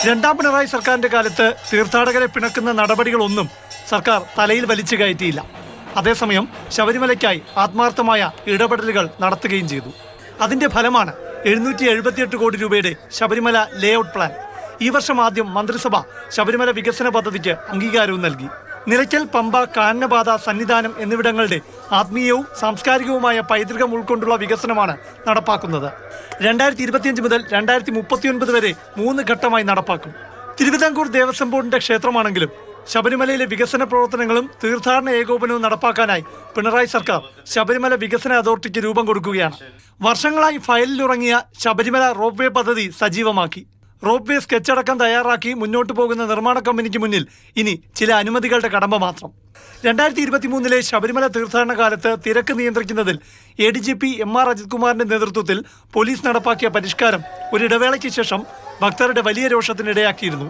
രണ്ടാം പിണറായി സർക്കാരിന്റെ കാലത്ത് തീർത്ഥാടകരെ പിണക്കുന്ന നടപടികളൊന്നും സർക്കാർ തലയിൽ വലിച്ചു കയറ്റിയില്ല. അതേസമയം ശബരിമലയ്ക്കായി ആത്മാർത്ഥമായ ഇടപെടലുകൾ നടത്തുകയും ചെയ്തു. അതിന്റെ ഫലമാണ് 778 കോടി രൂപയുടെ ശബരിമല ലേഔട്ട് പ്ലാൻ. ഈ വർഷം ആദ്യം മന്ത്രിസഭ ശബരിമല വികസന പദ്ധതിക്ക് അംഗീകാരവും നൽകി. നിലയ്ക്കൽ, പമ്പ, കാനനപാത, സന്നിധാനം എന്നിവിടങ്ങളുടെ ആത്മീയവും സാംസ്കാരികവുമായ പൈതൃകം ഉൾക്കൊണ്ടുള്ള വികസനമാണ് നടപ്പാക്കുന്നത്. 2025 മുതൽ 2039 വരെ 3 ഘട്ടമായി നടപ്പാക്കും. തിരുവിതാംകൂർ ദേവസ്വം ബോർഡിന്റെ ക്ഷേത്രമാണെങ്കിലും ശബരിമലയിലെ വികസന പ്രവർത്തനങ്ങളും തീർത്ഥാടന ഏകോപനവും നടപ്പാക്കാനായി പിണറായി സർക്കാർ ശബരിമല വികസന അതോറിറ്റിക്ക് രൂപം കൊടുക്കുകയാണ്. വർഷങ്ങളായി ഫയലിലുറങ്ങിയ ശബരിമല റോപ്പ് വേ പദ്ധതി സജീവമാക്കി. റോപ്പ് വേ സ്കെച്ചടക്കം തയ്യാറാക്കി മുന്നോട്ട് പോകുന്ന നിർമ്മാണ കമ്പനിക്ക് മുന്നിൽ ഇനി ചില അനുമതികളുടെ കടമ്പ മാത്രം. 2023 ശബരിമല തീർത്ഥാടന കാലത്ത് തിരക്ക് നിയന്ത്രിക്കുന്നതിൽ ADGP MR അജിത് കുമാറിന്റെ നേതൃത്വത്തിൽ പോലീസ് നടപ്പാക്കിയ പരിഷ്കാരം ഒരിടവേളയ്ക്ക് ശേഷം ഭക്തരുടെ വലിയ രോഷത്തിനിടയാക്കിയിരുന്നു.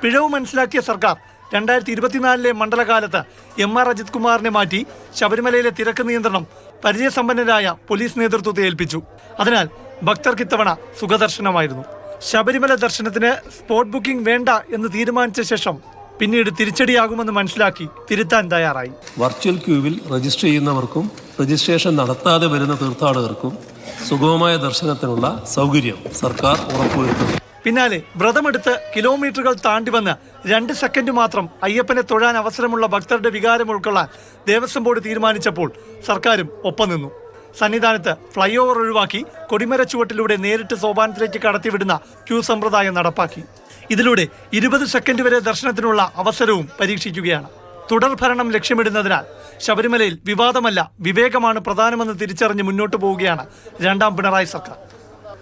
പിഴവ് മനസ്സിലാക്കിയ സർക്കാർ 2024 മണ്ഡലകാലത്ത് MR അജിത് കുമാറിനെ മാറ്റി ശബരിമലയിലെ തിരക്ക് നിയന്ത്രണം പരിചയസമ്പന്നരായ പോലീസ് നേതൃത്വത്തെ ഏൽപ്പിച്ചു. അതിനാൽ ഭക്തർക്ക് ഇത്തവണ സുഖദർശനമായിരുന്നു. ശബരിമല ദർശനത്തിന് സ്പോട്ട് ബുക്കിംഗ് വേണ്ട എന്ന് തീരുമാനിച്ച ശേഷം പിന്നീട് തിരിച്ചടിയാകുമെന്ന് മനസ്സിലാക്കി തിരുത്താൻ തയ്യാറായി. വെർച്വൽ ക്യൂവിൽ രജിസ്റ്റർ ചെയ്യുന്നവർക്കും രജിസ്ട്രേഷൻ നടത്താതെ വരുന്ന തീർത്ഥാടകർക്കും സുഗമമായ ദർശനത്തിനുള്ള സൗകര്യം സർക്കാർ ഉറപ്പുവരുത്തുന്നു. പിന്നാലെ വ്രതമെടുത്ത് കിലോമീറ്ററുകൾ താണ്ടി വന്ന് 2 സെക്കൻഡ് മാത്രം അയ്യപ്പനെ തൊഴാൻ അവസരമുള്ള ഭക്തരുടെ വികാരം ഉൾക്കൊള്ളാൻ ദേവസ്വം ബോർഡ് തീരുമാനിച്ചപ്പോൾ സർക്കാരും ഒപ്പം നിന്നു. സന്നിധാനത്ത് ഫ്ലൈ ഓവർ ഒഴിവാക്കി കൊടിമരച്ചുവട്ടിലൂടെ നേരിട്ട് സോപാനത്തിലേക്ക് കടത്തിവിടുന്ന ക്യൂ സമ്പ്രദായം നടപ്പാക്കി. ഇതിലൂടെ 20 സെക്കൻഡ് വരെ ദർശനത്തിനുള്ള അവസരവും പരീക്ഷിക്കുകയാണ്. തുടർ ഭരണം ലക്ഷ്യമിടുന്നതിനാൽ ശബരിമലയിൽ വിവാദമല്ല, വിവേകമാണ് പ്രധാനമെന്ന് തിരിച്ചറിഞ്ഞ് മുന്നോട്ട് പോവുകയാണ് രണ്ടാം പിണറായി സർക്കാർ.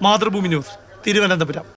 മാതൃഭൂമി ന്യൂസ്, തിരുവനന്തപുരം.